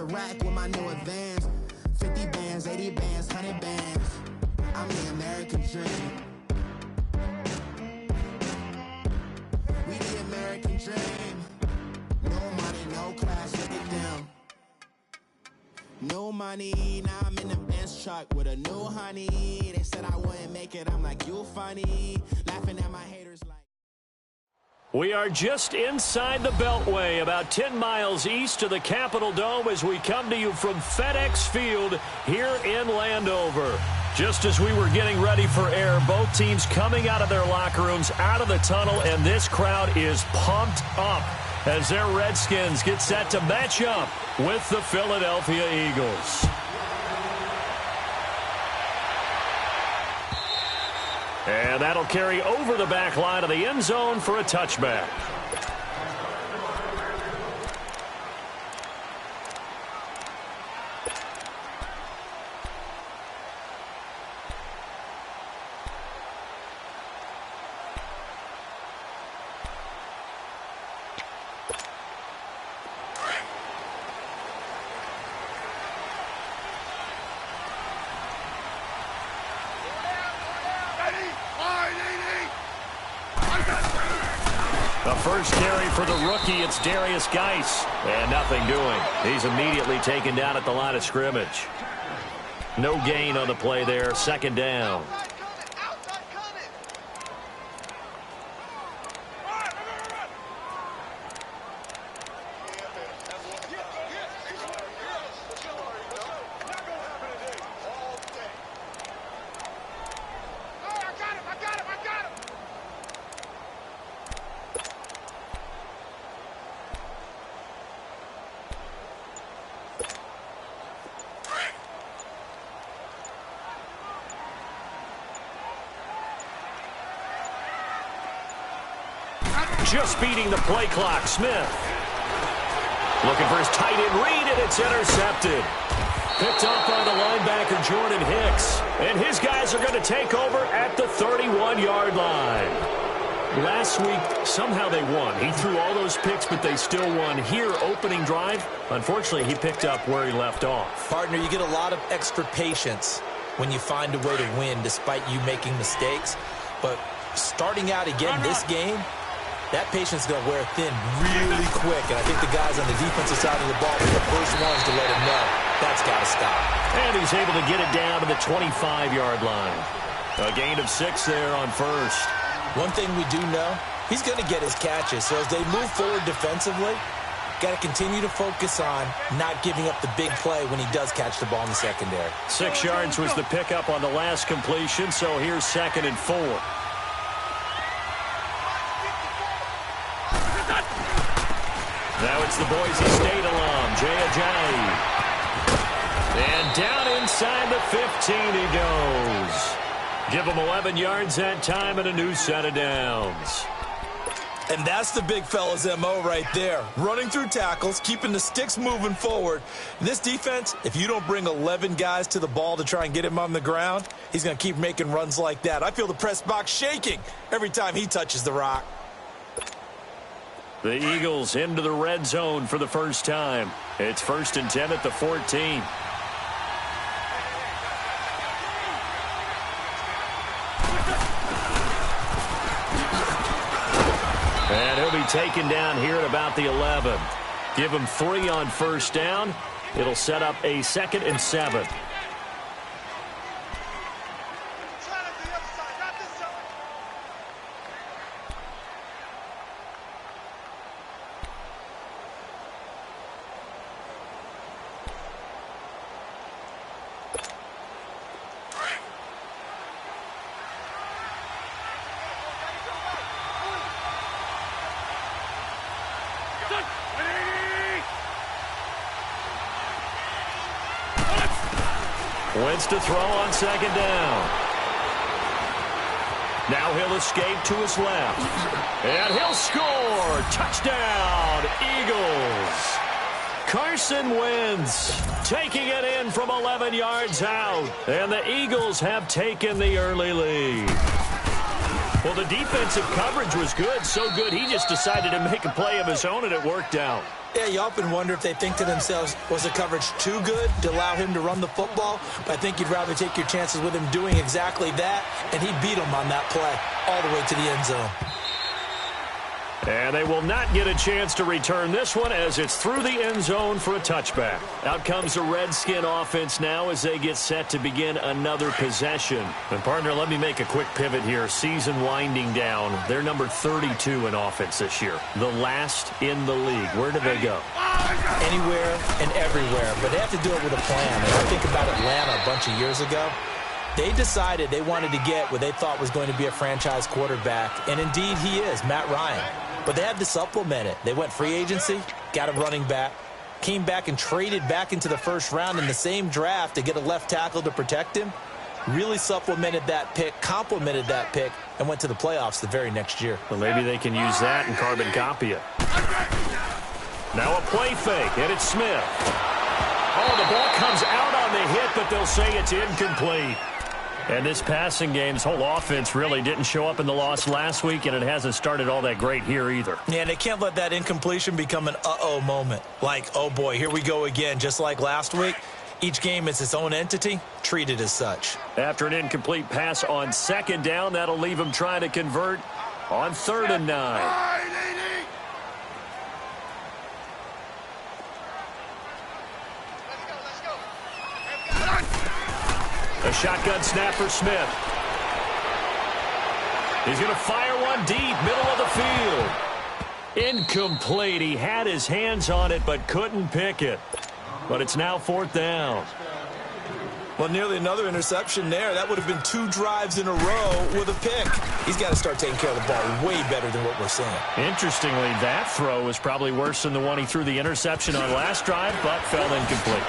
rack with my new advance. 50 bands, 80 bands, 100 bands. I'm the American dream. We the American dream. No money, no class, look at them. No money, now I'm in the Benz truck with a new honey. They said I wouldn't make it, I'm like, you funny. Laughing at my haters like. We are just inside the Beltway, about 10 miles east of the Capitol Dome as we come to you from FedEx Field here in Landover. Just as we were getting ready for air, both teams coming out of their locker rooms, out of the tunnel, and this crowd is pumped up as their Redskins get set to match up with the Philadelphia Eagles. And that'll carry over the back line of the end zone for a touchback. The first carry for the rookie, it's Darius Geis. And nothing doing. He's immediately taken down at the line of scrimmage. No gain on the play there. Second down. Just beating the play clock, Smith. Looking for his tight end read, and it's intercepted. Picked up by the linebacker, Jordan Hicks. And his guys are going to take over at the 31-yard line. Last week, somehow they won. He threw all those picks, but they still won. Here, opening drive, unfortunately, he picked up where he left off. Partner, you get a lot of extra patience when you find a way to win despite you making mistakes. But starting out again this game, that patience is going to wear thin really quick, and I think the guys on the defensive side of the ball are the first ones to let him know that's got to stop. And he's able to get it down to the 25-yard line. A gain of 6 there on first. One thing we do know, he's going to get his catches, so as they move forward defensively, got to continue to focus on not giving up the big play when he does catch the ball in the secondary. 6 yards was the pickup on the last completion, so here's 2nd and 4. Now it's the Boise State alum, Jay Ajayi. And down inside the 15 he goes. Give him 11 yards that time and a new set of downs. And that's the big fella's MO right there. Running through tackles, keeping the sticks moving forward. And this defense, if you don't bring 11 guys to the ball to try and get him on the ground, he's going to keep making runs like that. I feel the press box shaking every time he touches the rock. The Eagles into the red zone for the first time. It's 1st and 10 at the 14. And he'll be taken down here at about the 11. Give him 3 on first down. It'll set up a 2nd and 7. Wentz to throw on 2nd down. Now he'll escape to his left. And he'll score. Touchdown, Eagles. Carson Wentz taking it in from 11 yards out. And the Eagles have taken the early lead. Well, the defensive coverage was good, so good he just decided to make a play of his own, and it worked out. Yeah, you often wonder if they think to themselves, was the coverage too good to allow him to run the football? But I think you'd rather take your chances with him doing exactly that, and he beat him on that play all the way to the end zone. And they will not get a chance to return this one as it's through the end zone for a touchback. Out comes the Redskin offense now as they get set to begin another possession. And, partner, let me make a quick pivot here. Season winding down. They're number 32 in offense this year. The last in the league. Where do they go? Anywhere and everywhere. But they have to do it with a plan. And I think about Atlanta a bunch of years ago. They decided they wanted to get what they thought was going to be a franchise quarterback. And, indeed, he is, Matt Ryan. But they had to supplement it. They went free agency, got a running back, came back and traded back into the first round in the same draft to get a left tackle to protect him, really supplemented that pick, complemented that pick, and went to the playoffs the very next year. Well, maybe they can use that and carbon copy it. Now a play fake, and it's Smith. Oh, the ball comes out on the hit, but they'll say it's incomplete. And this passing game's whole offense really didn't show up in the loss last week, and it hasn't started all that great here either. Yeah, and they can't let that incompletion become an uh-oh moment. Like, oh boy, here we go again. Just like last week, each game is its own entity, treated as such. After an incomplete pass on second down, that'll leave them trying to convert on 3rd and 9. A shotgun snap for Smith. He's going to fire one deep, middle of the field. Incomplete. He had his hands on it but couldn't pick it. But it's now 4th down. Well, nearly another interception there. That would have been 2 drives in a row with a pick. He's got to start taking care of the ball way better than what we're seeing. Interestingly, that throw was probably worse than the one he threw the interception on last drive, but fell incomplete.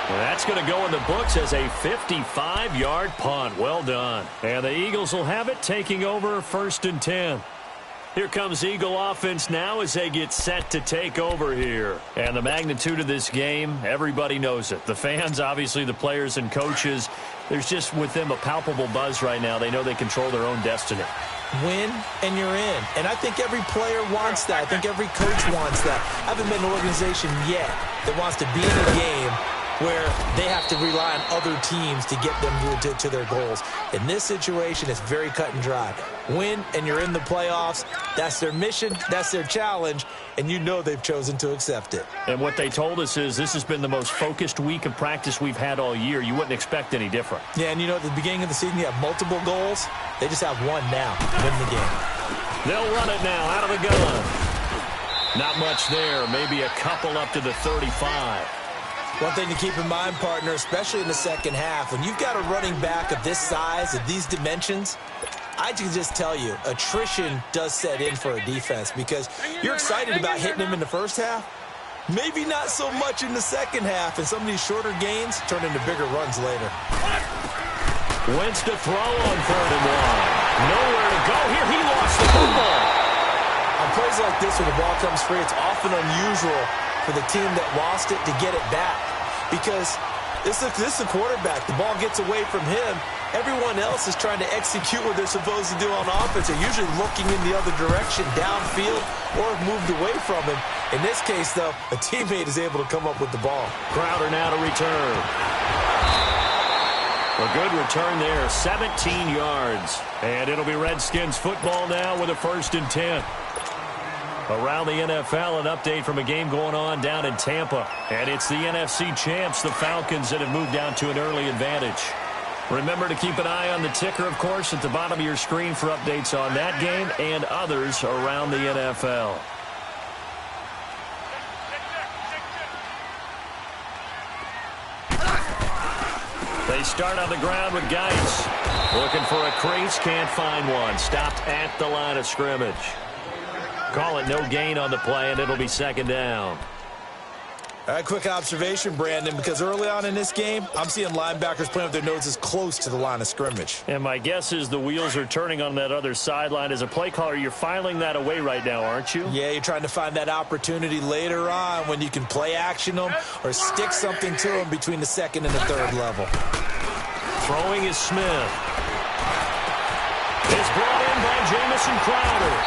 That's going to go in the books as a 55-yard punt. Well done. And the Eagles will have it, taking over 1st and 10. Here comes Eagle offense now as they get set to take over here. And the magnitude of this game, everybody knows it. The fans, obviously the players and coaches, there's just with them a palpable buzz right now. They know they control their own destiny. Win and you're in. And I think every player wants that. I think every coach wants that. I haven't been an organization yet that wants to be in a game where they have to rely on other teams to get them to their goals. In this situation, it's very cut and dry. Win, and you're in the playoffs. That's their mission. That's their challenge. And you know they've chosen to accept it. And what they told us is this has been the most focused week of practice we've had all year. You wouldn't expect any different. Yeah, and you know, at the beginning of the season, you have multiple goals. They just have one now. Win the game. They'll run it now out of the gun. Not much there. Maybe a couple up to the 35. One thing to keep in mind, partner, especially in the second half, when you've got a running back of this size, of these dimensions, I can just tell you, attrition does set in for a defense because you're excited about hitting him in the first half. Maybe not so much in the second half, and some of these shorter gains turn into bigger runs later. Wentz to throw on 3rd and 1. Nowhere to go here. He lost the football. On plays like this, when the ball comes free, it's often unusual for the team that lost it to get it back. Because this is a quarterback. The ball gets away from him. Everyone else is trying to execute what they're supposed to do on offense. They're usually looking in the other direction, downfield, or have moved away from him. In this case, though, a teammate is able to come up with the ball. Crowder now to return. A good return there, 17 yards. And it'll be Redskins football now with a 1st and 10. Around the NFL, an update from a game going on down in Tampa. And it's the NFC champs, the Falcons, that have moved down to an early advantage. Remember to keep an eye on the ticker, of course, at the bottom of your screen for updates on that game and others around the NFL. They start on the ground with Geis. Looking for a crease, can't find one. Stopped at the line of scrimmage. Call it no gain on the play, and it'll be 2nd down. All right, quick observation, Brandon, because early on in this game, I'm seeing linebackers playing with their noses close to the line of scrimmage. And my guess is the wheels are turning on that other sideline. As a play caller, you're filing that away right now, aren't you? Yeah, you're trying to find that opportunity later on when you can play action them or stick something to them between the 2nd and the 3rd level. Throwing is Smith. is brought in by Jamison Crowder.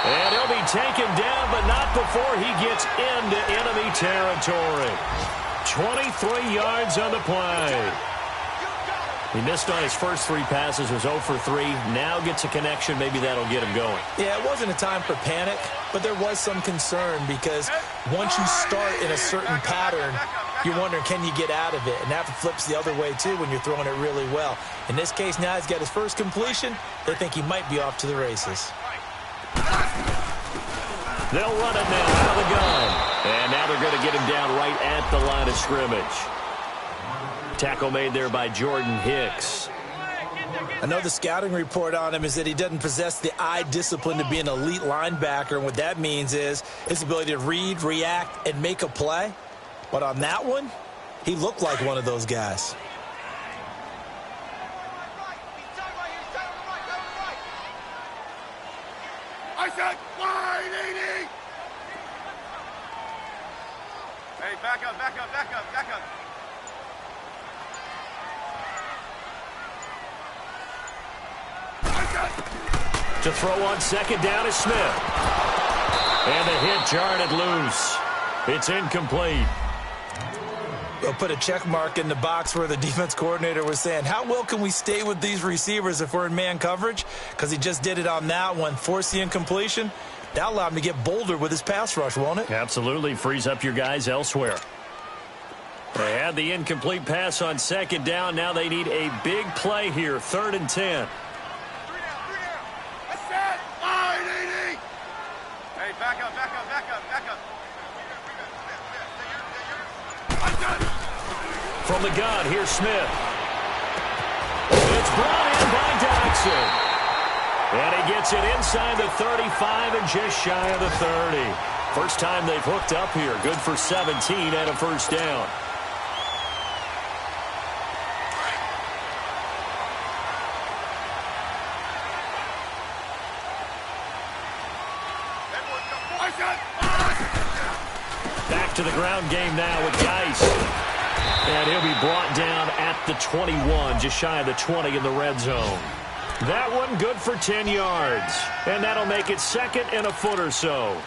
And he'll be taken down, but not before he gets into enemy territory. 23 yards on the play. He missed on his first 3 passes, was 0 for 3. Now gets a connection. Maybe that'll get him going. Yeah, it wasn't a time for panic, but there was some concern because once you start in a certain pattern, you're wondering, can you get out of it? And that flips the other way, too, when you're throwing it really well. In this case, now he's got his first completion. They think he might be off to the races. They'll run it now out of the gun. And now they're going to get him down right at the line of scrimmage. Tackle made there by Jordan Hicks. I know the scouting report on him is that he doesn't possess the eye discipline to be an elite linebacker. And what that means is his ability to read, react, and make a play. But on that one, he looked like one of those guys. I said wide 80! Hey, back up, back up, back up, back up. To throw on second down is Smith. And the hit jarred it loose. It's incomplete. They'll put a check mark in the box where the defense coordinator was saying, how well can we stay with these receivers if we're in man coverage? Because he just did it on that one, forced the incompletion. That'll allow him to get bolder with his pass rush, won't it? Absolutely. Frees up your guys elsewhere. They had the incomplete pass on second down. Now they need a big play here. 3rd and 10. Hey, back up, back up, back up, back up. From the gun, here's Smith. It's brought in by Dodson. And he gets it inside the 35 and just shy of the 30. First time they've hooked up here. Good for 17 and a first down. Back to the ground game now with Geis. And he'll be brought down at the 21, just shy of the 20 in the red zone. That one good for 10 yards. And that'll make it 2nd and a foot or so.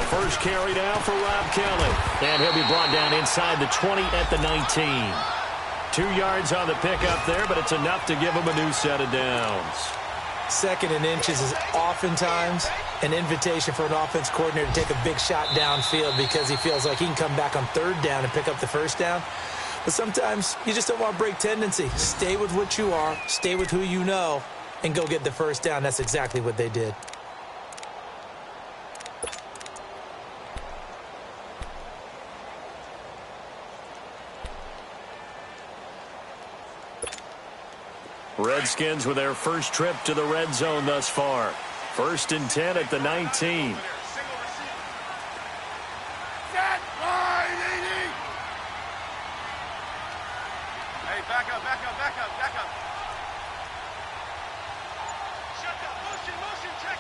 First carry down for Rob Kelly. And he'll be brought down inside the 20 at the 19. 2 yards on the pickup there, but it's enough to give him a new set of downs. 2nd and inches is oftentimes an invitation for an offense coordinator to take a big shot downfield because he feels like he can come back on 3rd down and pick up the first down. But sometimes you just don't want to break tendency. Stay with what you are, stay with who you know, and go get the first down. That's exactly what they did. Redskins with their first trip to the red zone thus far. 1st and 10 at the 19. Set wide 80! Hey, back up, back up, back up, back up. Shut up, motion, check.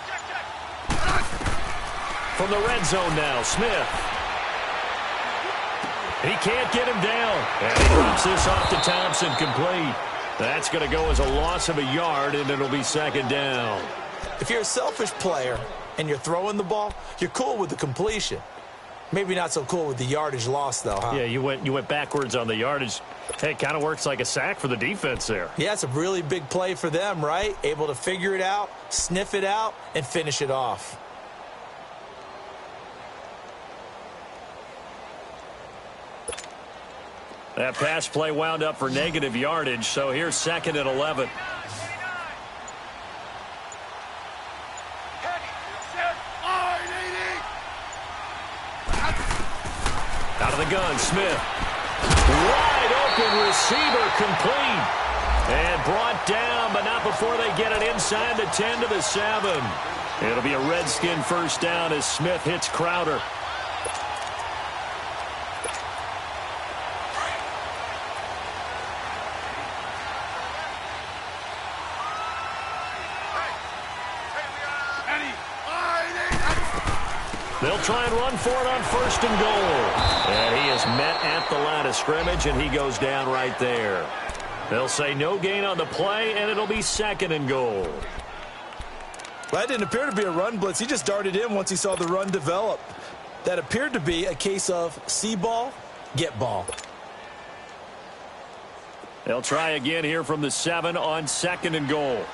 From the red zone now, Smith. He can't get him down. And he drops this off to Thompson, complete. That's going to go as a loss of a yard, and it'll be 2nd down. If you're a selfish player and you're throwing the ball, you're cool with the completion. Maybe not so cool with the yardage loss, though, huh? Yeah, you went backwards on the yardage. Hey, it kind of works like a sack for the defense there. Yeah, it's a really big play for them, right? Able to figure it out, sniff it out, and finish it off. That pass play wound up for negative yardage, so here's 2nd and 11. Out of the gun, Smith. Wide open receiver, complete. And brought down, but not before they get it inside the 10 to the 7. It'll be a Redskin first down as Smith hits Crowder. They'll try and run for it on 1st and goal. And he is met at the line of scrimmage, and he goes down right there. They'll say no gain on the play, and it'll be 2nd and goal. Well, that didn't appear to be a run blitz. He just darted in once he saw the run develop. That appeared to be a case of see ball, get ball. They'll try again here from the 7 on 2nd and goal.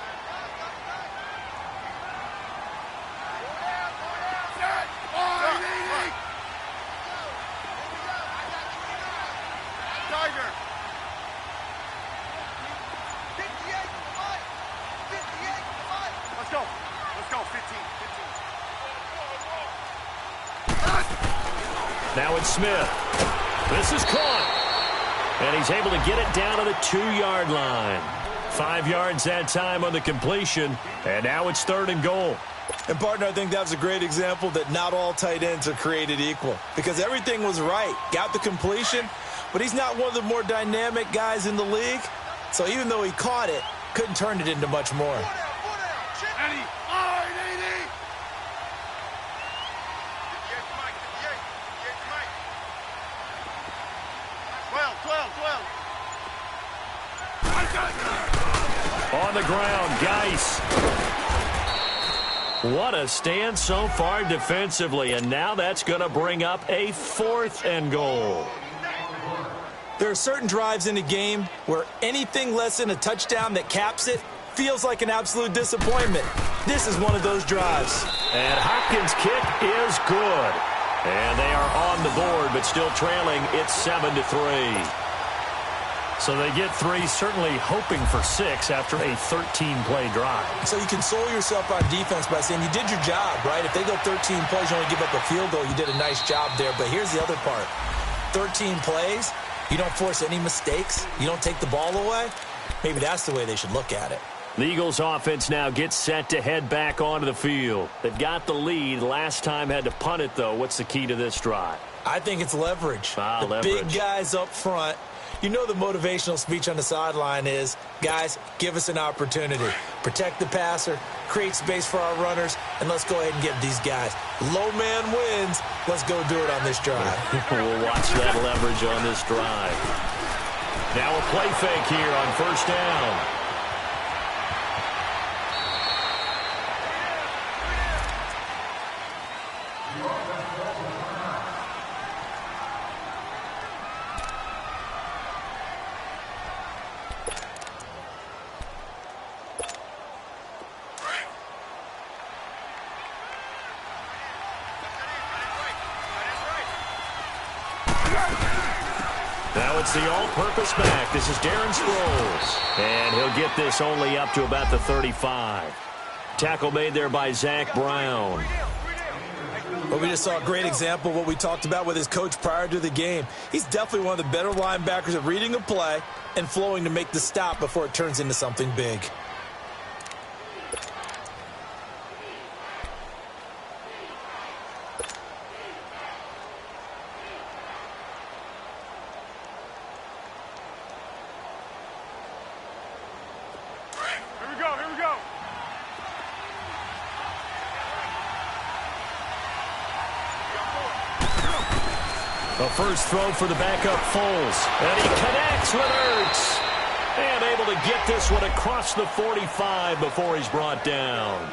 Now it's Smith. This is caught. And he's able to get it down to the 2-yard line. 5 yards that time on the completion. And now it's 3rd and goal. And, partner, I think that was a great example that not all tight ends are created equal. Because everything was right. Got the completion, but he's not one of the more dynamic guys in the league. So even though he caught it, couldn't turn it into much more. On the ground, Geis. What a stand so far defensively, and now that's going to bring up a 4th and goal. There are certain drives in a game where anything less than a touchdown that caps it feels like an absolute disappointment. This is one of those drives. And Hopkins' kick is good. And they are on the board, but still trailing. It's 7-3. So they get 3, certainly hoping for 6 after a 13-play drive. So you console yourself on defense by saying you did your job, right? If they go 13 plays, you only give up a field goal, you did a nice job there. But here's the other part. 13 plays, you don't force any mistakes, you don't take the ball away. Maybe that's the way they should look at it. The Eagles offense now gets set to head back onto the field. They've got the lead. Last time had to punt it, though. What's the key to this drive? I think it's leverage. The leverage. Big guys up front. You know the motivational speech on the sideline is, guys, give us an opportunity. Protect the passer, create space for our runners, and let's go ahead and get these guys. Low man wins. Let's go do it on this drive. We'll watch that leverage on this drive. Now a play fake here on 1st down. Now it's the all-purpose back. This is Darren Sproles. And he'll get this only up to about the 35. Tackle made there by Zach Brown. Well, we just saw a great example of what we talked about with his coach prior to the game. He's definitely one of the better linebackers at reading a play and flowing to make the stop before it turns into something big. The first throw for the backup Foles. And he connects with Ertz. And able to get this one across the 45 before he's brought down.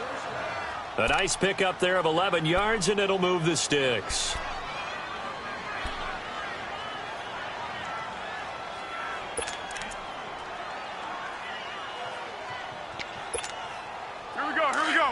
A nice pickup there of 11 yards, and it'll move the sticks. Here we go, here we go.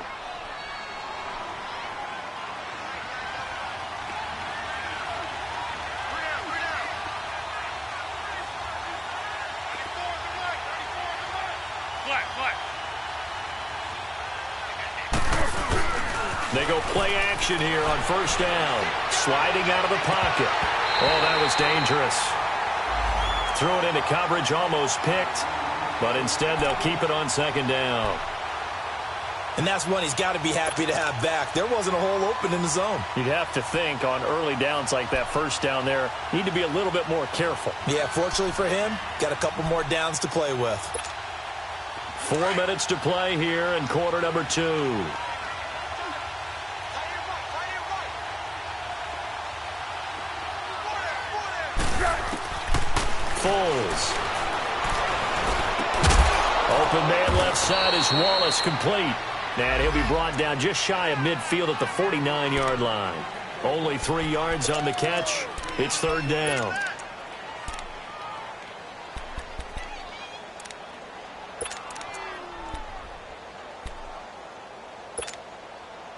They go play action here on 1st down. Sliding out of the pocket. Oh, that was dangerous. Threw it into coverage, almost picked. But instead, they'll keep it on 2nd down. And that's one he's got to be happy to have back. There wasn't a hole open in the zone. You'd have to think on early downs like that 1st down there, need to be a little bit more careful. Yeah, fortunately for him, got a couple more downs to play with. 4 minutes to play here in quarter number 2. Open man left side is Wallace, complete. And he'll be brought down just shy of midfield at the 49-yard line. Only 3 yards on the catch. It's third down.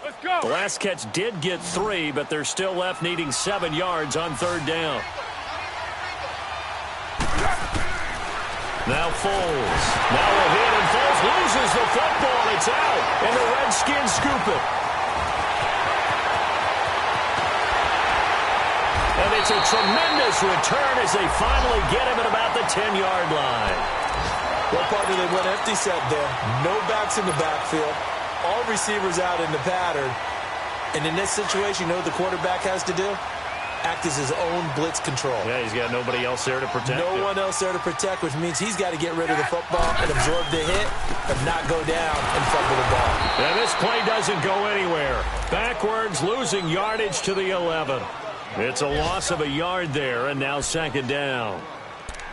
Let's go. The last catch did get 3, but they're still left needing 7 yards on third down. Now Foles. Now a hit, and Foles loses the football. It's out, and the Redskins scoop it. And it's a tremendous return as they finally get him at about the 10-yard line. Well, partner, they went empty set there. No backs in the backfield. All receivers out in the pattern. And in this situation, you know what the quarterback has to do? Act as his own blitz control. Yeah, he's got nobody else there to protect him. No one else there to protect, which means he's got to get rid of the football and absorb the hit, but not go down and fumble the ball. And this play doesn't go anywhere. Backwards, losing yardage to the 11. It's a loss of a yard there, and now second down.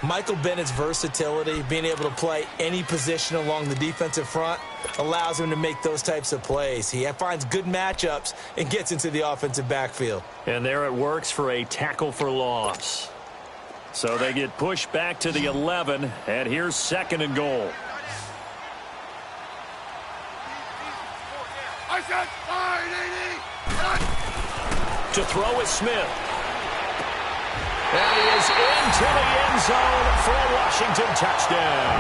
Michael Bennett's versatility, being able to play any position along the defensive front, allows him to make those types of plays. He finds good matchups and gets into the offensive backfield. And there it works for a tackle for loss. So they get pushed back to the 11, and here's second and goal. I said 580. To throw is Smith. And he is into the end zone for a Washington touchdown.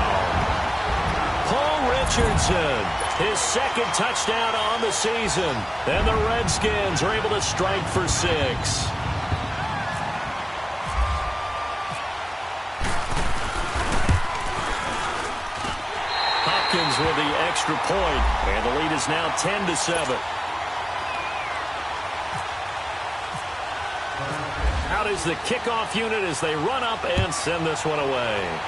Paul Richardson, his second touchdown on the season. And the Redskins are able to strike for 6. Hopkins with the extra point, and the lead is now 10-7. Out is the kickoff unit as they run up and send this one away.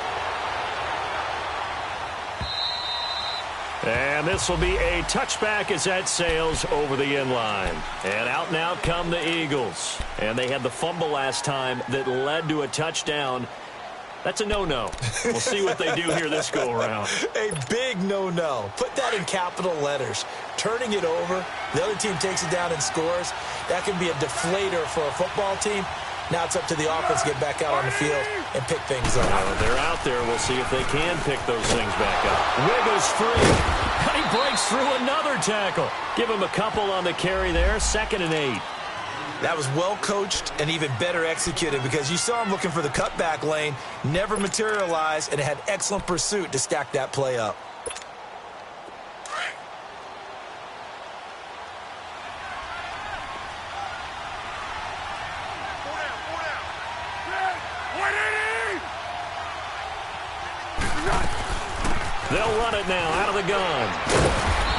And this will be a touchback as that sails over the end line. And out come the Eagles. And they had the fumble last time that led to a touchdown. That's a no-no. We'll see what they do here this go-around. A big no-no. Put that in capital letters. Turning it over, the other team takes it down and scores. That can be a deflator for a football team. Now it's up to the offense to get back out on the field and pick things up. They're out there. We'll see if they can pick those things back up. Wiggles free. And he breaks through another tackle. Give him a couple on the carry there. 2nd and 8. That was well coached and even better executed because you saw him looking for the cutback lane, never materialized, and had excellent pursuit to stack that play up. They'll run it now out of the gun.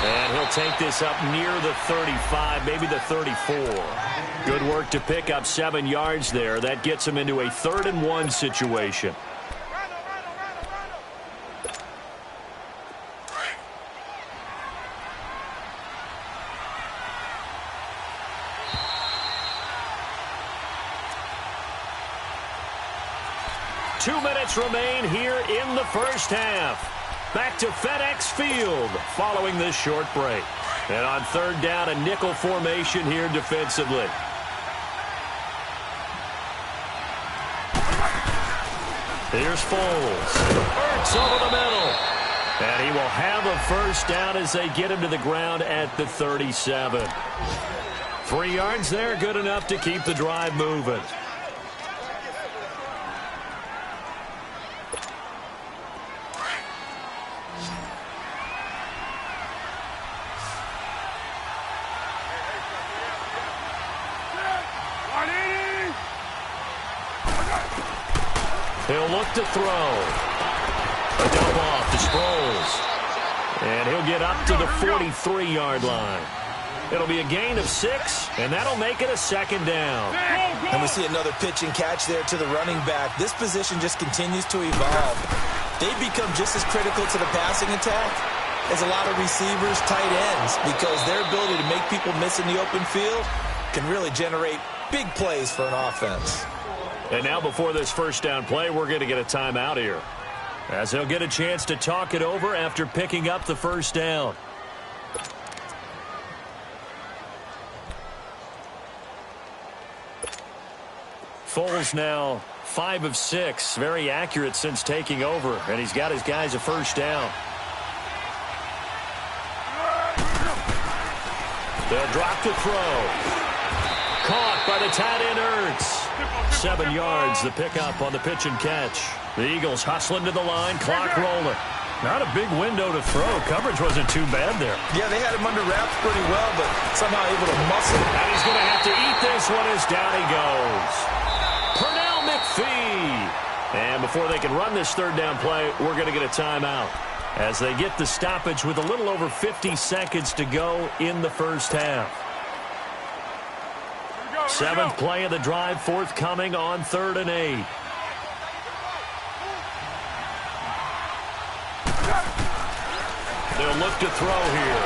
And he'll take this up near the 35, maybe the 34. Good work to pick up 7 yards there. That gets him into a 3rd and 1 situation. Two minutes remain here in the first half. Back to FedEx Field following this short break. And on third down, a nickel formation here defensively. Here's Foles. Ertz over the middle. And he will have a first down as they get him to the ground at the 37. 3 yards there, good enough to keep the drive moving. He'll look to throw. A dump off to Sproles. And he'll get up to the 43-yard line. It'll be a gain of 6, and that'll make it a second down. And we see another pitch and catch there to the running back. This position just continues to evolve. They become just as critical to the passing attack as a lot of receivers, tight ends, because their ability to make people miss in the open field can really generate big plays for an offense. And now before this first down play, we're going to get a timeout here. as he'll get a chance to talk it over after picking up the first down. Foles now 5 of 6. Very accurate since taking over, and he's got his guys a first down. They'll drop to throw. Caught by the tight end Ertz. 7 yards, the pickup on the pitch and catch. The Eagles hustling to the line, clock rolling. Not a big window to throw. Coverage wasn't too bad there. Yeah, they had him under wraps pretty well, but somehow able to muscle. And he's going to have to eat this one as down he goes. Pernell McPhee. And before they can run this third down play, we're going to get a timeout as they get the stoppage with a little over 50 seconds to go in the first half. 7th play of the drive forthcoming on 3rd and 8. They'll look to throw here.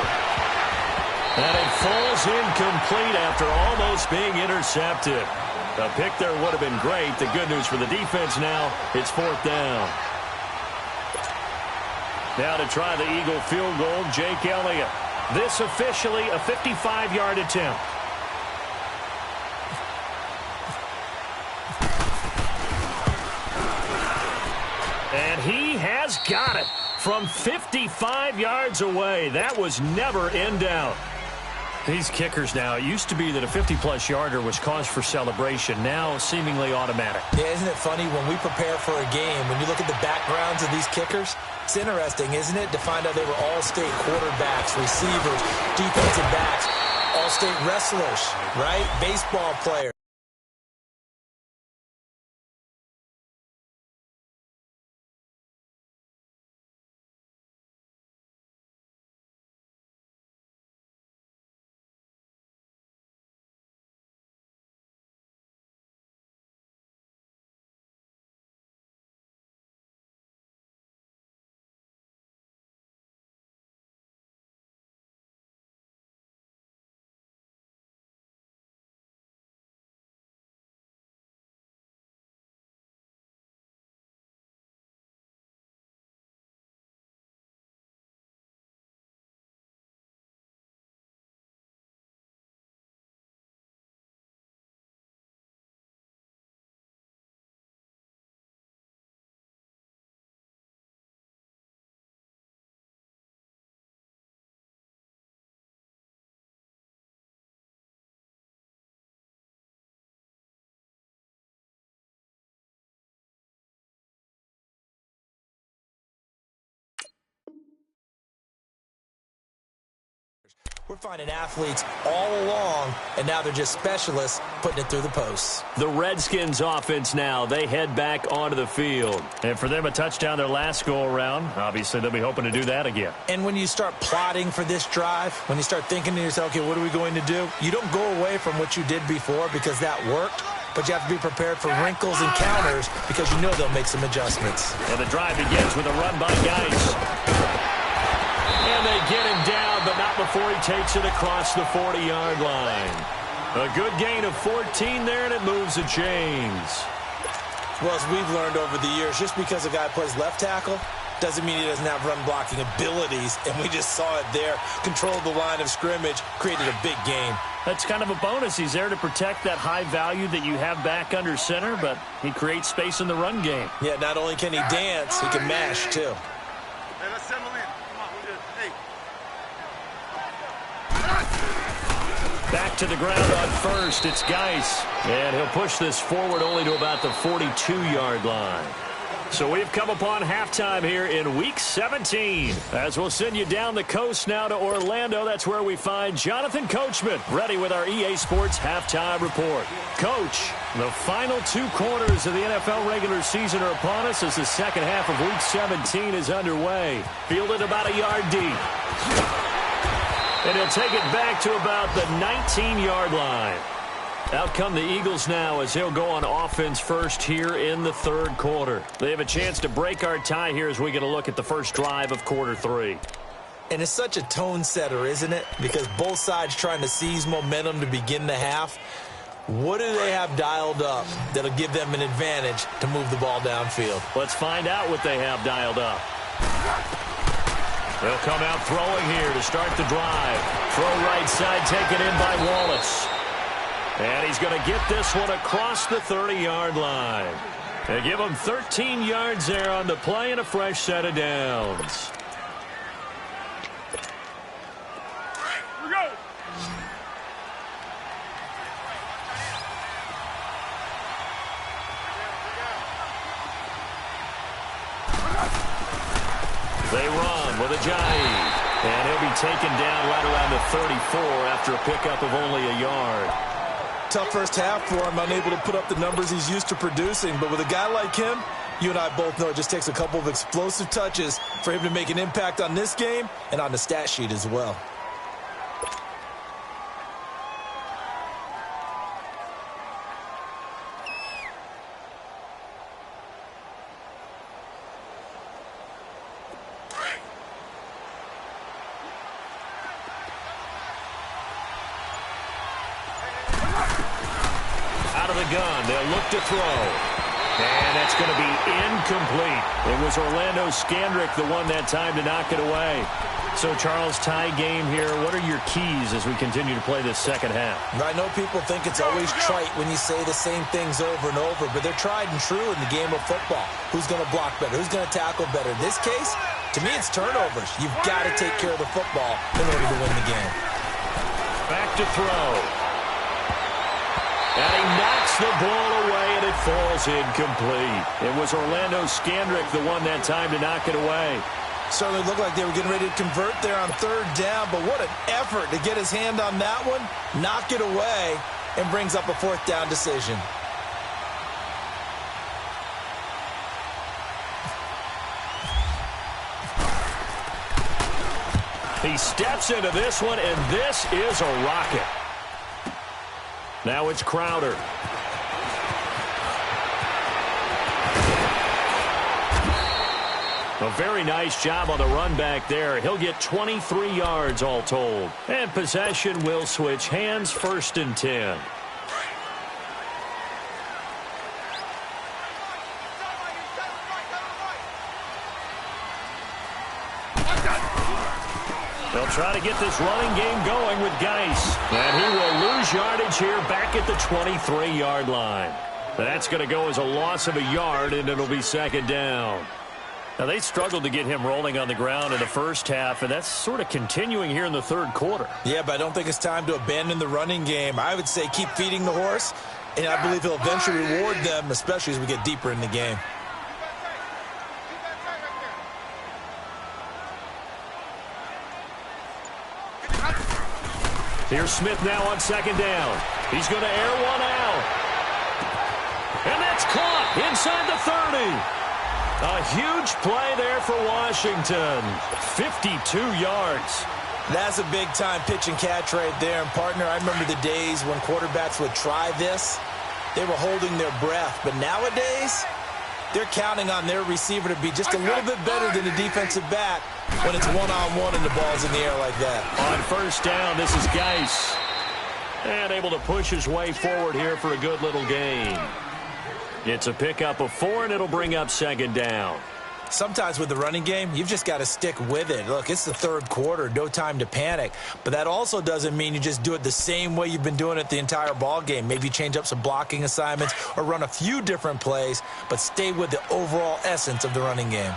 And it falls incomplete after almost being intercepted. A pick there would have been great. The good news for the defense now, it's 4th down. Now to try the Eagle field goal, Jake Elliott. This officially a 55-yard attempt. And he has got it from 55 yards away. That was never in doubt. These kickers now, it used to be that a 50-plus yarder was cause for celebration. Now seemingly automatic. Yeah, isn't it funny when we prepare for a game, when you look at the backgrounds of these kickers, it's interesting, isn't it, to find out they were all-state quarterbacks, receivers, defensive backs, all-state wrestlers, right? Baseball players. We're finding athletes all along, and now they're just specialists putting it through the posts. The Redskins offense now, they head back onto the field. And for them, a touchdown their last go-around. Obviously, they'll be hoping to do that again. And when you start plotting for this drive, when you start thinking to yourself, okay, what are we going to do? You don't go away from what you did before because that worked, but you have to be prepared for wrinkles and counters because you know they'll make some adjustments. And the drive begins with a run by Geis. And they get him down, but not before he takes it across the 40-yard line. A good gain of 14 there, and it moves the chains. Well, as we've learned over the years, just because a guy plays left tackle doesn't mean he doesn't have run-blocking abilities, and we just saw it there. Controlled the line of scrimmage, created a big gain. That's kind of a bonus. He's there to protect that high value that you have back under center, but he creates space in the run game. Yeah, not only can he dance, he can mash, too. Hey, let's settle in. Come on, we're good. Hey. Back to the ground on first. It's Geis. And he'll push this forward only to about the 42-yard line. So we've come upon halftime here in Week 17. As we'll send you down the coast now to Orlando, that's where we find Jonathan Coachman, ready with our EA Sports Halftime Report. Coach, the final 2 quarters of the NFL regular season are upon us as the second half of Week 17 is underway. Fielded about a yard deep. And he'll take it back to about the 19-yard line. Out come the Eagles now as he'll go on offense first here in the third quarter. They have a chance to break our tie here as we get a look at the first drive of quarter 3. And it's such a tone setter, isn't it? Because both sides trying to seize momentum to begin the half. What do they have dialed up that'll give them an advantage to move the ball downfield? Let's find out what they have dialed up. They'll come out throwing here to start the drive. Throw right side taken in by Wallace. And he's going to get this one across the 30-yard line. They give him 13 yards there on the play and a fresh set of downs. Here we go. They run with Ajayi. And he'll be taken down right around the 34 after a pickup of only a yard. Tough first half for him, unable to put up the numbers he's used to producing. But with a guy like him, you and I both know it just takes a couple of explosive touches for him to make an impact on this game and on the stat sheet as well. Gun. They'll look to throw. And that's going to be incomplete. It was Orlando Scandrick the one that time to knock it away. So, Charles, tie game here. What are your keys as we continue to play this second half? I know people think it's always trite when you say the same things over and over, but they're tried and true in the game of football. Who's going to block better? Who's going to tackle better? In this case, to me, it's turnovers. You've got to take care of the football in order to win the game. Back to throw. And he knocks the ball away, and it falls incomplete. It was Orlando Scandrick the one that time to knock it away. Certainly looked like they were getting ready to convert there on third down, but what an effort to get his hand on that one, knock it away, and brings up a fourth down decision. He steps into this one, and this is a rocket. Now it's Crowder. A very nice job on the run back there. He'll get 23 yards all told. And possession will switch hands, 1st and 10. They'll try to get this running game going with Geis. And he will lose yardage here back at the 23-yard line. That's going to go as a loss of a yard, and it'll be 2nd down. Now, they struggled to get him rolling on the ground in the first half, and that's sort of continuing here in the 3rd quarter. Yeah, but I don't think it's time to abandon the running game. I would say keep feeding the horse, and I believe he'll eventually reward them, especially as we get deeper in the game. Here's Smith now on 2nd down. He's going to air one out. And that's caught inside the 30. A huge play there for Washington. 52 yards. That's a big-time pitch and catch right there. And, partner, I remember the days when quarterbacks would try this. They were holding their breath. But nowadays, they're counting on their receiver to be just a little bit better than the defensive back when it's one-on-one and the ball's in the air like that. On 1st down, this is Geis. And able to push his way forward here for a good little gain. It's a pickup of 4, and it'll bring up 2nd down. Sometimes with the running game, you've just got to stick with it. Look, it's the 3rd quarter, no time to panic. But that also doesn't mean you just do it the same way you've been doing it the entire ball game. Maybe change up some blocking assignments or run a few different plays, but stay with the overall essence of the running game.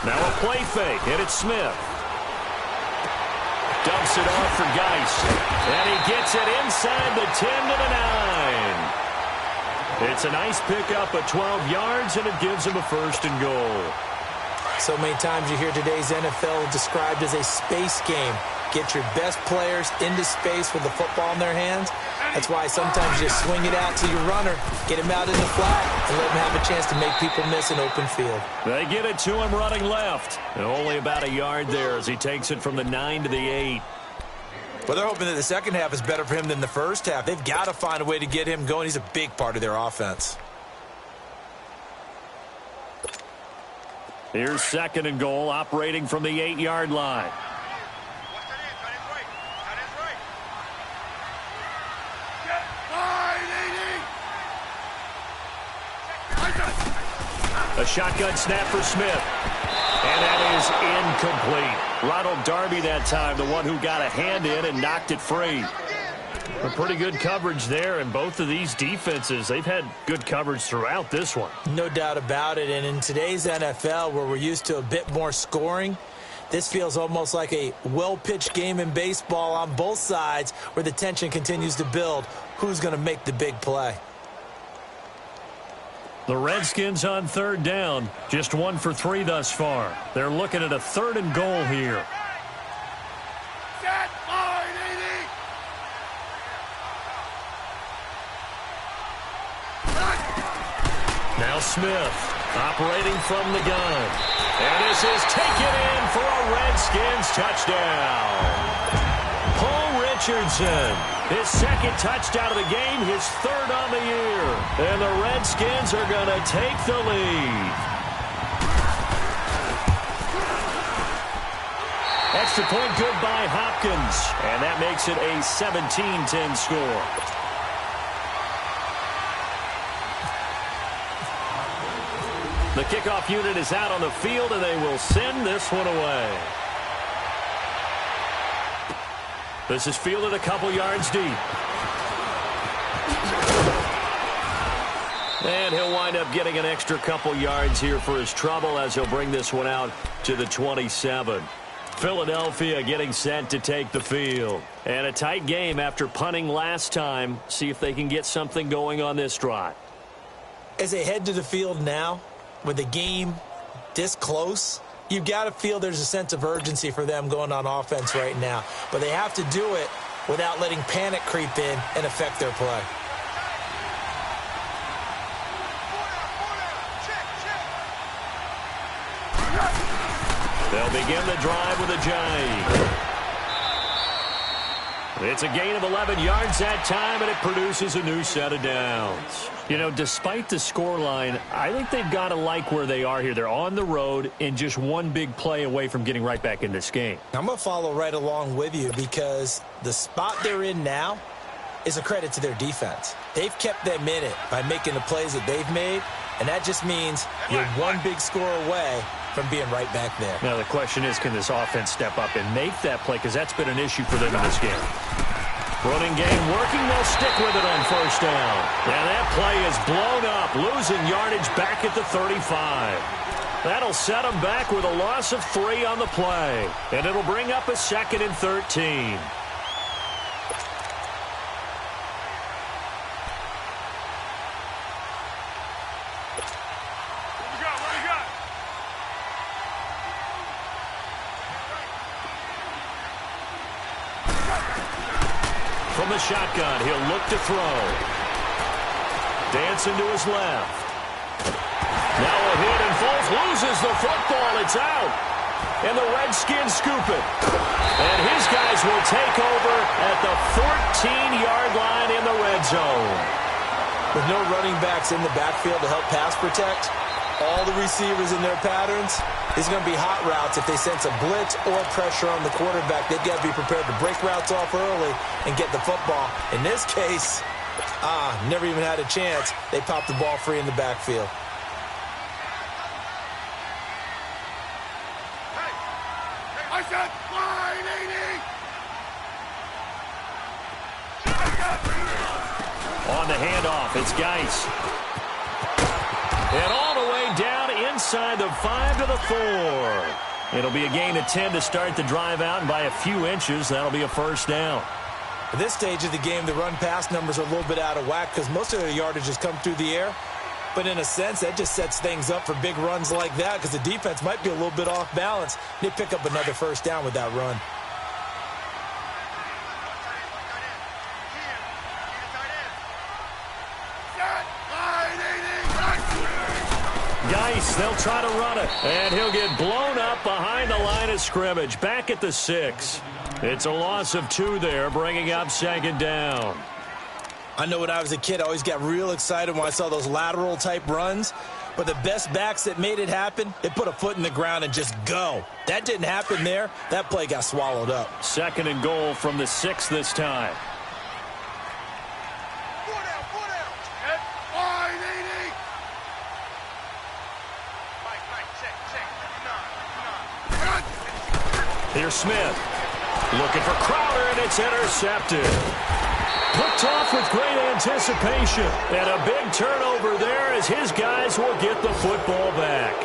Now a play fake, and it's Smith. Dumps it off for Geis. And he gets it inside the 10 to the 9. It's a nice pickup of 12 yards, and it gives him a 1st and goal. So many times you hear today's NFL described as a space game. Get your best players into space with the football in their hands. That's why sometimes you just swing it out to your runner, get him out in the flat, and let him have a chance to make people miss an open field. They get it to him running left. And only about a yard there as he takes it from the 9 to the 8. Well, they're hoping that the second half is better for him than the first half. They've got to find a way to get him going. He's a big part of their offense. Here's 2nd and goal, operating from the 8-yard line. A shotgun snap for Smith. And that is incomplete. Ronald Darby that time, the one who got a hand in and knocked it free. A pretty good coverage there, and both of these defenses, they've had good coverage throughout this one. No doubt about it, and in today's NFL, where we're used to a bit more scoring, this feels almost like a well-pitched game in baseball on both sides where the tension continues to build. Who's going to make the big play? The Redskins on 3rd down, just 1 for 3 thus far. They're looking at a 3rd and goal here. Now Smith, operating from the gun. And this is taken in for a Redskins touchdown. Paul Richardson, his 2nd touchdown of the game, his 3rd on the year. And the Redskins are going to take the lead. Extra point good by Hopkins. And that makes it a 17-10 score. The kickoff unit is out on the field, and they will send this one away. This is fielded a couple yards deep. And he'll wind up getting an extra couple yards here for his trouble as he'll bring this one out to the 27. Philadelphia getting set to take the field. And a tight game after punting last time. See if they can get something going on this drive. As they head to the field now, with the game this close, you've got to feel there's a sense of urgency for them going on offense right now. But they have to do it without letting panic creep in and affect their play. They'll begin the drive with a jive. It's a gain of 11 yards that time, and it produces a new set of downs. You know, despite the scoreline, I think they've got to like where they are here. They're on the road and just one big play away from getting right back in this game. I'm going to follow right along with you because the spot they're in now is a credit to their defense. They've kept them in it by making the plays that they've made, and that just means you're one big score away from being right back there. Now, the question is, can this offense step up and make that play? Because that's been an issue for them in this game. Running game working. They'll stick with it on 1st down. And that play is blown up, losing yardage back at the 35. That'll set them back with a loss of 3 on the play. And it'll bring up a 2nd and 13. From the shotgun, he'll look to throw. Dancing to his left. Now a hit, and Foles loses the football. It's out. And the Redskins scoop it. And his guys will take over at the 14-yard line in the red zone. With no running backs in the backfield to help pass protect, all the receivers in their patterns, these are going to be hot routes. If they sense a blitz or pressure on the quarterback, they've got to be prepared to break routes off early and get the football. In this case, never even had a chance. They popped the ball free in the backfield. I said 580. On the handoff, it's Geis. And all the way down inside the 5 to the 4. It'll be a gain of 10 to start the drive out, and by a few inches, that'll be a 1st down. At this stage of the game, the run-pass numbers are a little bit out of whack because most of their yardage has come through the air. But in a sense, that just sets things up for big runs like that because the defense might be a little bit off balance. They pick up another 1st down with that run. Geis, they'll try to run it, and he'll get blown up behind the line of scrimmage, back at the 6. It's a loss of 2 there, bringing up 2nd down. I know when I was a kid, I always got real excited when I saw those lateral-type runs. But the best backs that made it happen, they put a foot in the ground and just go. That didn't happen there. That play got swallowed up. 2nd and goal from the 6 this time. Here's Smith. Looking for Crowder, and it's intercepted. Picked off with great anticipation. And a big turnover there as his guys will get the football back.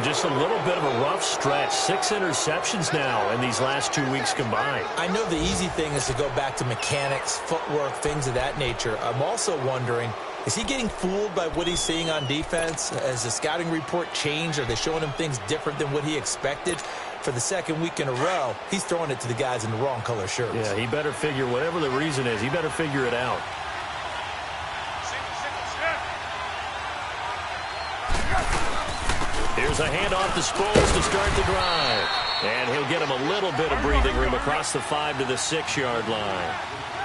Just a little bit of a rough stretch. 6 interceptions now in these last 2 weeks combined. I know the easy thing is to go back to mechanics, footwork, things of that nature. I'm also wondering, is he getting fooled by what he's seeing on defense? Has the scouting report changed? Are they showing him things different than what he expected? For the 2nd week in a row, he's throwing it to the guys in the wrong color shirts. Yeah, he better figure, whatever the reason is, he better figure it out. Here's a handoff to Sproles to start the drive. And he'll get him a little bit of breathing room across the 5 to the 6-yard line.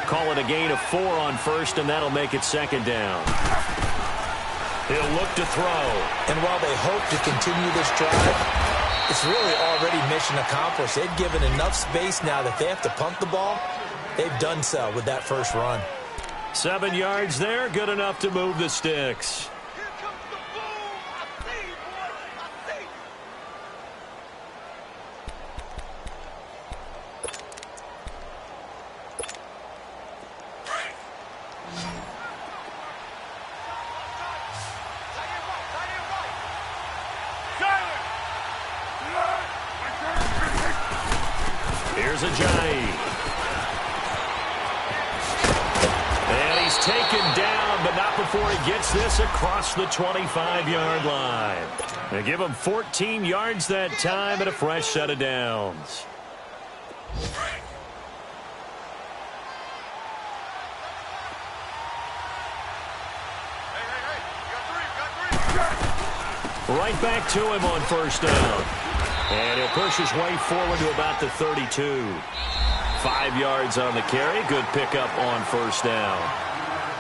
Call it a gain of 4 on 1st, and that'll make it 2nd down. He'll look to throw. And while they hope to continue this drive, it's really already mission accomplished. They've given enough space now that they have to pump the ball. They've done so with that first run. 7 yards there, good enough to move the sticks. Here comes the boom. I see, boys. I see. Here's Ajayi. And he's taken down, but not before he gets this across the 25-yard line. They give him 14 yards that time and a fresh set of downs. Right back to him on 1st down. And he'll push his way forward to about the 32. 5 yards on the carry. Good pickup on 1st down.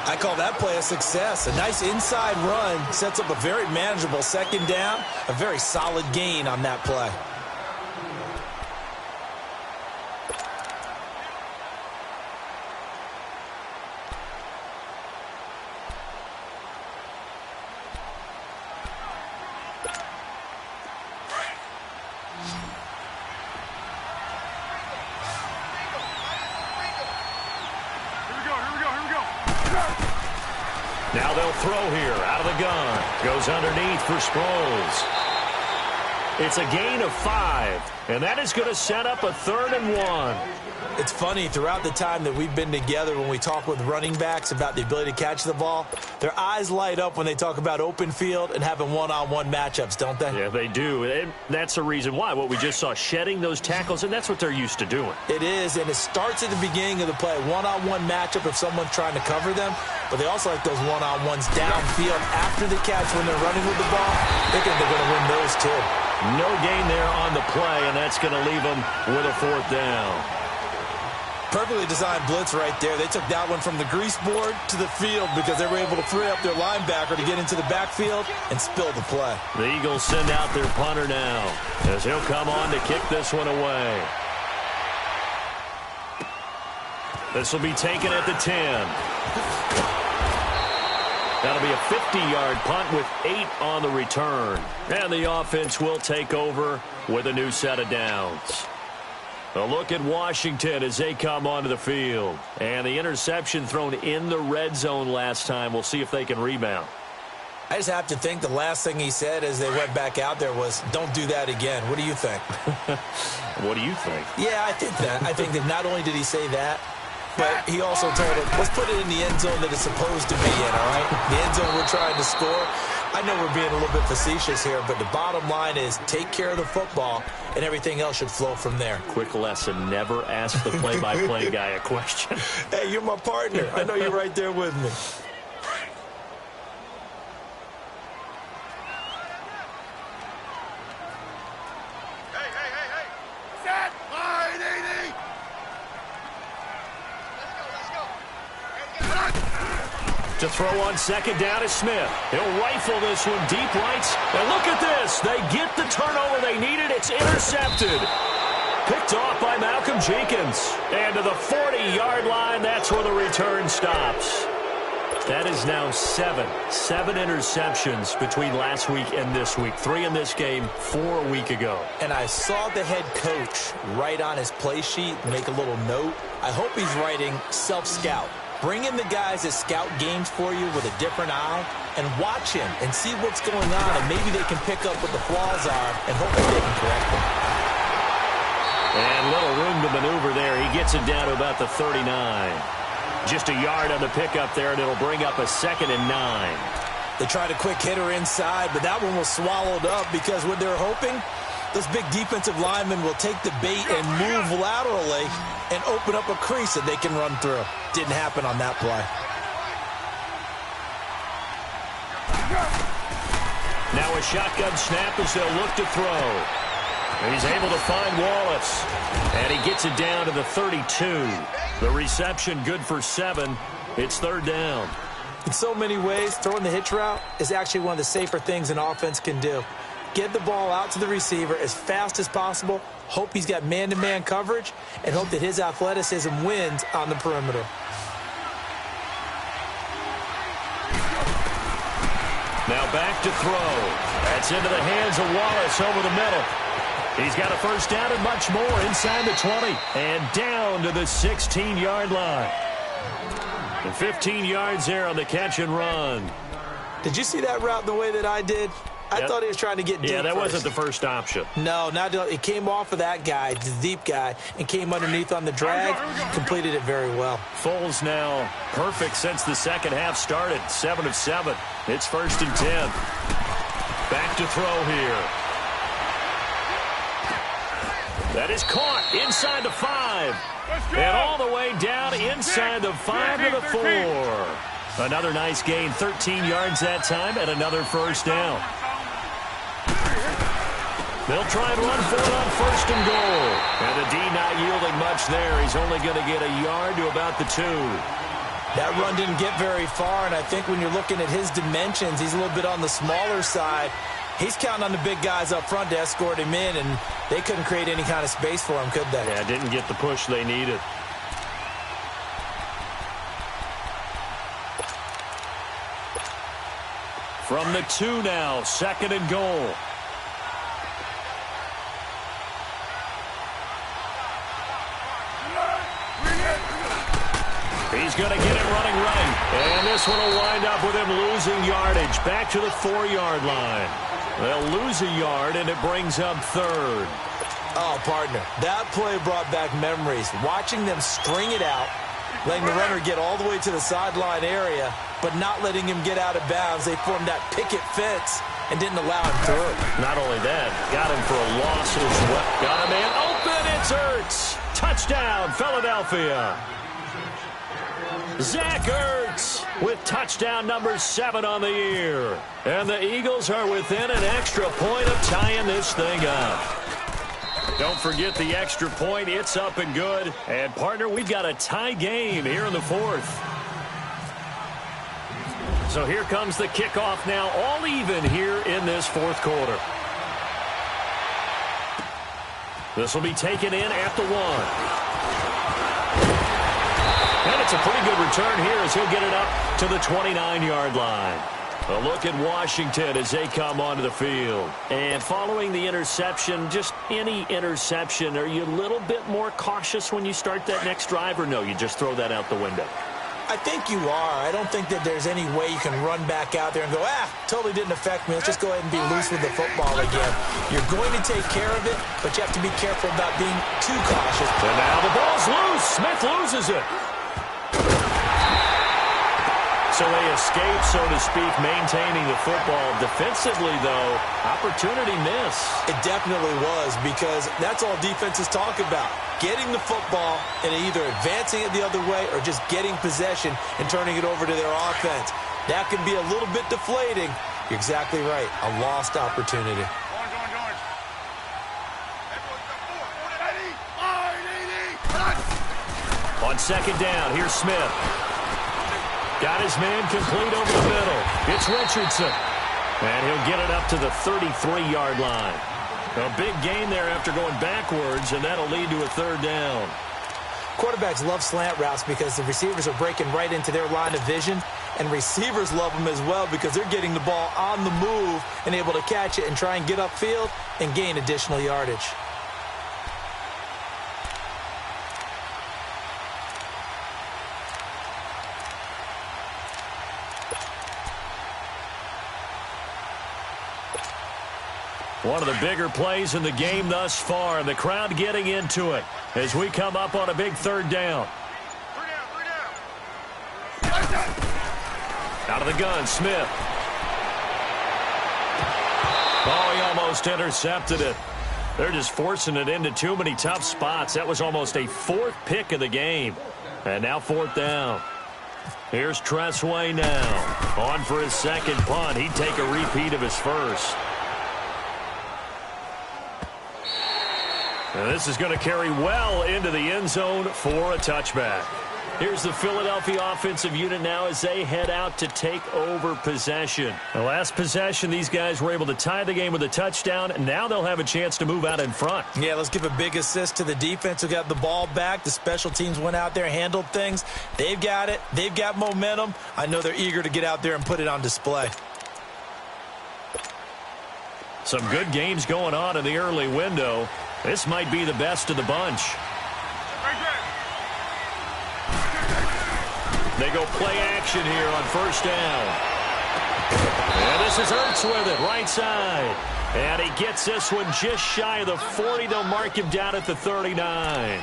I call that play a success. A nice inside run sets up a very manageable 2nd down. A very solid gain on that play. Now they'll throw here out of the gun. Goes underneath for Sproles. It's a gain of 5, and that is going to set up a 3rd and 1. It's funny, throughout the time that we've been together, when we talk with running backs about the ability to catch the ball, their eyes light up when they talk about open field and having one-on-one matchups, don't they? Yeah, they do. And that's the reason why. What we just saw, shedding those tackles, and that's what they're used to doing. It is, and it starts at the beginning of the play. One-on-one matchup if someone's trying to cover them, but they also like those one-on-ones downfield after the catch when they're running with the ball. They think they're going to win those too. No gain there on the play, and that's going to leave them with a 4th down. Perfectly designed blitz right there. They took that one from the grease board to the field because they were able to free up their linebacker to get into the backfield and spill the play. The Eagles send out their punter now as he'll come on to kick this one away. This will be taken at the 10. That'll be a 50-yard punt with 8 on the return. And the offense will take over with a new set of downs. A look at Washington as they come onto the field. And the interception thrown in the red zone last time. We'll see if they can rebound. I just have to think the last thing he said as they went back out there was, don't do that again. What do you think? What do you think? Yeah, I think that. I think that not only did he say that, but he also told him, let's put it in the end zone that it's supposed to be in, all right? The end zone we're trying to score. I know we're being a little bit facetious here, but the bottom line is take care of the football, and everything else should flow from there. Quick lesson, never ask the play-by-play guy a question. Hey, you're my partner. I know you're right there with me. Hey. Set. Line 80. Let's go. throw on second down is Smith. He'll rifle this one deep right. And look at this. They get the turnover they needed. It's intercepted. Picked off by Malcolm Jenkins. And to the 40-yard line, that's where the return stops. That is now seven interceptions between last week and this week. 3 in this game, 4 a week ago. And I saw the head coach write on his play sheet, make a little note. I hope he's writing self-scout. Bring in the guys that scout games for you with a different eye and watch him and see what's going on, and maybe they can pick up what the flaws are and hopefully they can correct them. And little room to maneuver there. He gets it down to about the 39. Just a yard on the pickup there, and it'll bring up a 2nd and 9. They tried a quick hitter inside, but that one was swallowed up because what they're hoping, this big defensive lineman will take the bait and move laterally and open up a crease that they can run through. Didn't happen on that play. Now a shotgun snap as they'll look to throw. And he's able to find Wallace. And he gets it down to the 32. The reception good for 7. It's 3rd down. In so many ways, throwing the hitch route is actually one of the safer things an offense can do. Get the ball out to the receiver as fast as possible, hope he's got man-to-man coverage, and hope that his athleticism wins on the perimeter. Now back to throw. That's into the hands of Wallace over the middle. He's got a first down and much more inside the 20 and down to the 16-yard line. And 15 yards there on the catch and run. Did you see that route the way that I did? I thought he was trying to get deep. Yeah, that first. wasn't the first option. No, not it came off of that guy, the deep guy, and came underneath on the drag. Completed it very well. Foles now perfect since the second half started. 7 of 7. It's 1st and 10. Back to throw here. That is caught inside the 5. And all the way down inside the 5 to the 4. Another nice gain, 13 yards that time, and another first down. They'll try and run for it on 1st and goal. And the D not yielding much there. He's only going to get a yard to about the 2. That run didn't get very far, and I think when you're looking at his dimensions, he's a little bit on the smaller side. He's counting on the big guys up front to escort him in, and they couldn't create any kind of space for him, could they? Yeah, didn't get the push they needed. From the 2 now, 2nd and goal. He's going to get it running right. And this one will wind up with him losing yardage. Back to the 4-yard line. They'll lose a yard, and it brings up 3rd. Oh, partner, that play brought back memories. Watching them string it out, letting the runner get all the way to the sideline area, but not letting him get out of bounds. They formed that picket fence and didn't allow him through. Not only that, got him for a loss as well. Got a man open. It's Ertz. Touchdown, Philadelphia. Zach Ertz with touchdown number 7 on the year. And the Eagles are within an extra point of tying this thing up. Don't forget the extra point. It's up and good. And, partner, we've got a tie game here in the 4th. So here comes the kickoff now, all even here in this 4th quarter. This will be taken in at the 1. And it's a pretty good return here as he'll get it up to the 29-yard line. A look at Washington as they come onto the field. And following the interception, just any interception, are you a little bit more cautious when you start that next drive, or no, you just throw that out the window? I think you are. I don't think that there's any way you can run back out there and go, totally didn't affect me. Let's just go ahead and be loose with the football again. You're going to take care of it, but you have to be careful about being too cautious. And now the ball's loose. Smith loses it. So they escape, so to speak, maintaining the football. Defensively, though, opportunity miss. It definitely was, because that's all defenses talk about. Getting the football and either advancing it the other way or just getting possession and turning it over to their offense. That can be a little bit deflating. You're exactly right. A lost opportunity. On 2nd down, here's Smith. Got his man complete over the middle. It's Richardson. And he'll get it up to the 33-yard line. A big gain there after going backwards, and that'll lead to a third down. Quarterbacks love slant routes because the receivers are breaking right into their line of vision, and receivers love them as well because they're getting the ball on the move and able to catch it and try and get upfield and gain additional yardage. One of the bigger plays in the game thus far, and the crowd getting into it as we come up on a big third down. Out of the gun, Smith. Oh, he almost intercepted it. They're just forcing it into too many tough spots. That was almost a fourth pick of the game. And now fourth down. Here's Tressway now. On for his second punt. He'd take a repeat of his first. And this is going to carry well into the end zone for a touchback. Here's the Philadelphia offensive unit now as they head out to take over possession. The last possession, these guys were able to tie the game with a touchdown. Now they'll have a chance to move out in front. Yeah, let's give a big assist to the defense who got the ball back. The special teams went out there, handled things. They've got it. They've got momentum. I know they're eager to get out there and put it on display. Some good games going on in the early window. This might be the best of the bunch. They go play action here on first down. And this is Ertz with it, right side. And he gets this one just shy of the 40. They'll mark him down at the 39.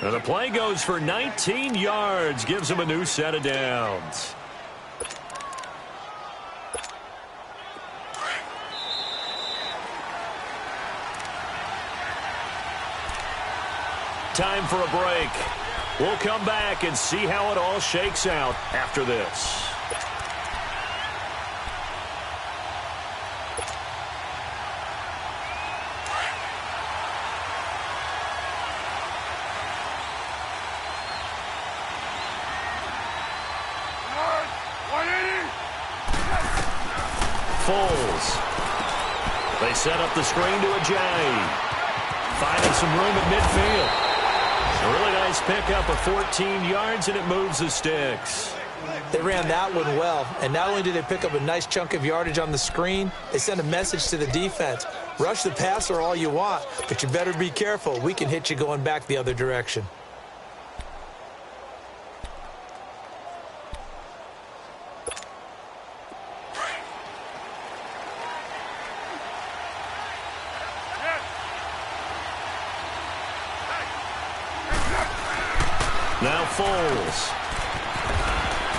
And the play goes for 19 yards, gives him a new set of downs. Time for a break. We'll come back and see how it all shakes out after this. Foles. They set up the screen to Ajayi. Finding some room at midfield. A really nice pickup of 14 yards, and it moves the sticks. They ran that one well, and not only did they pick up a nice chunk of yardage on the screen, they sent a message to the defense. Rush the passer all you want, but you better be careful. We can hit you going back the other direction. Now Foles.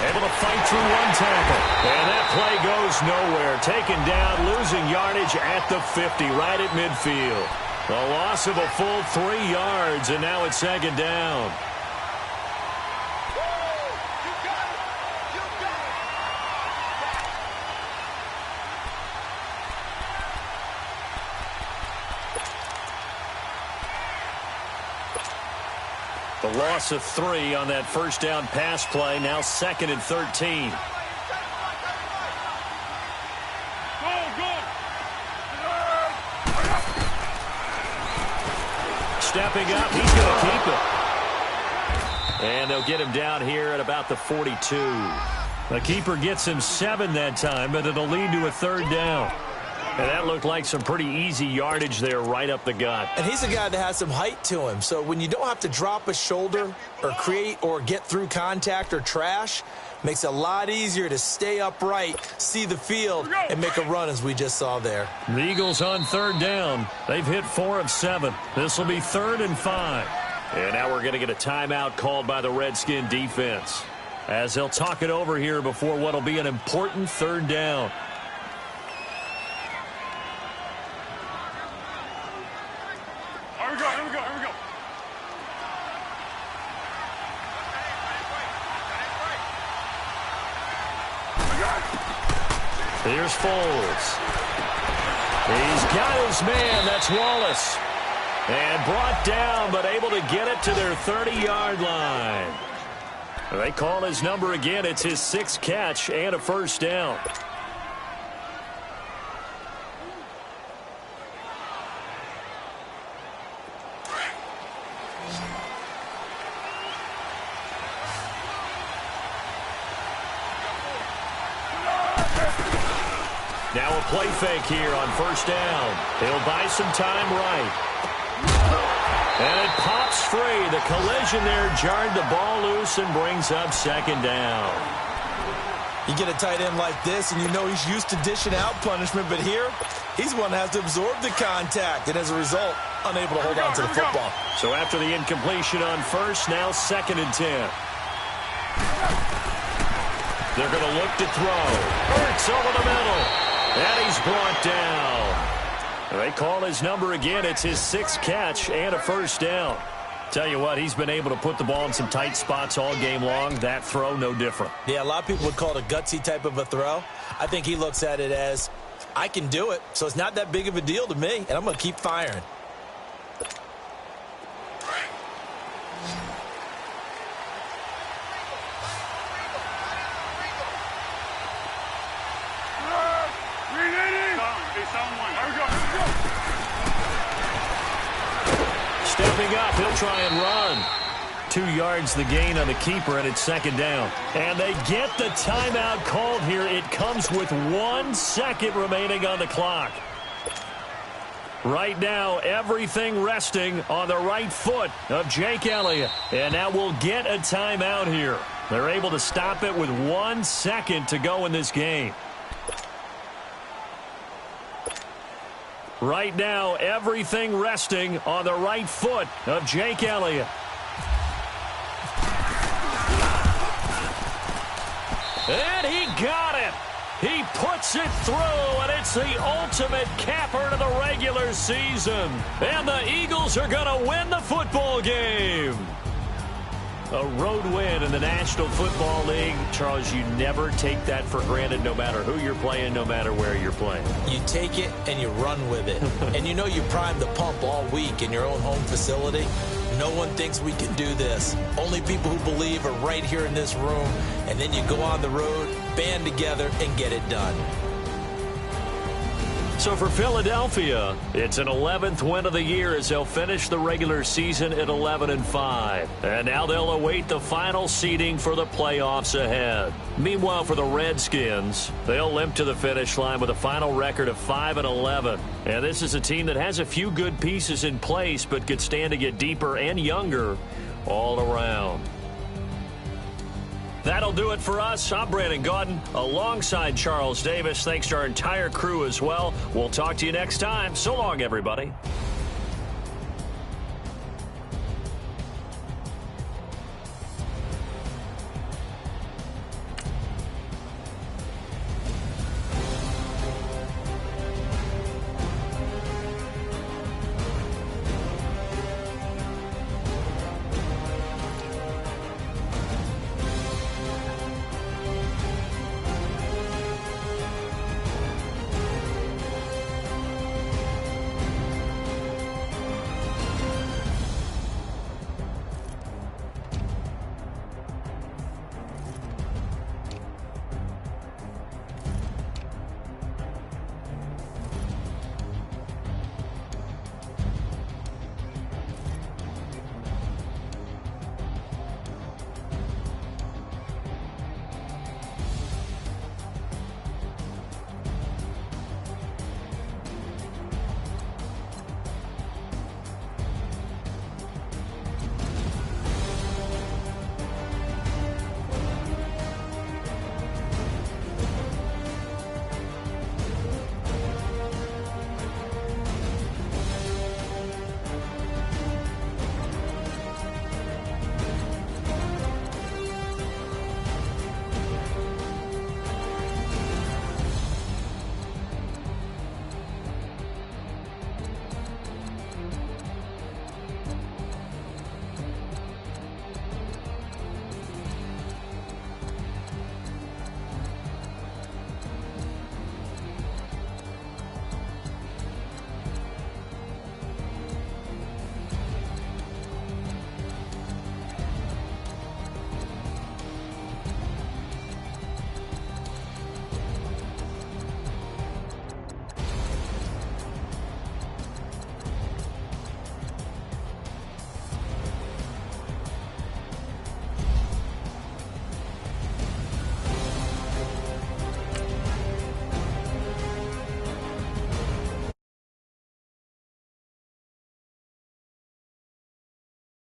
Able to fight through one tackle. And that play goes nowhere. Taken down, losing yardage at the 50, right at midfield. A loss of a full 3 yards, and now it's second down. The loss of 3 on that first down pass play. Now 2nd and 13. Stepping up, he's going to keep it. And they'll get him down here at about the 42. The keeper gets him 7 that time, but it'll lead to a third down. And that looked like some pretty easy yardage there right up the gut. And he's a guy that has some height to him. So when you don't have to drop a shoulder or create or get through contact or trash, makes it a lot easier to stay upright, see the field, and make a run as we just saw there. The Eagles on third down. They've hit 4 of 7. This will be 3rd and 5. And now we're going to get a timeout called by the Redskin defense, as they'll talk it over here before what will be an important third down. Here's Foles. He's got his man. That's Wallace. And brought down, but able to get it to their 30-yard line. They call his number again. It's his 6th catch and a first down. Now a play fake here on first down. He'll buy some time right. And it pops free. The collision there jarred the ball loose and brings up second down. You get a tight end like this, and you know he's used to dishing out punishment, but here, he's one that has to absorb the contact, and as a result, unable to hold on to the football. So after the incompletion on first, now 2nd and 10. They're going to look to throw. Hurts over the middle. And he's brought down. They call his number again. It's his 6th catch and a first down. Tell you what, he's been able to put the ball in some tight spots all game long. That throw, no different. Yeah, a lot of people would call it a gutsy type of a throw. I think he looks at it as, I can do it, so it's not that big of a deal to me, and I'm going to keep firing. Stepping up, he'll try and run. 2 yards the gain on the keeper, and it's 2nd down. And they get the timeout called here. It comes with 1 second remaining on the clock. Right now, everything resting on the right foot of Jake Elliott. And now we'll get a timeout here. They're able to stop it with 1 second to go in this game. Right now, everything resting on the right foot of Jake Elliott. And he got it. He puts it through, and it's the ultimate capper to the regular season. And the Eagles are going to win the football game. A road win in the National Football League. Charles, you never take that for granted, no matter who you're playing, no matter where you're playing. You take it and you run with it. And you know you primed the pump all week in your own home facility. No one thinks we can do this. Only people who believe are right here in this room. And then you go on the road, band together, and get it done. So for Philadelphia, it's an 11th win of the year as they'll finish the regular season at 11-5. And now they'll await the final seeding for the playoffs ahead. Meanwhile, for the Redskins, they'll limp to the finish line with a final record of 5-11. And this is a team that has a few good pieces in place, but could stand to get deeper and younger all around. That'll do it for us. I'm Brandon Gaudin alongside Charles Davis. Thanks to our entire crew as well. We'll talk to you next time. So long, everybody.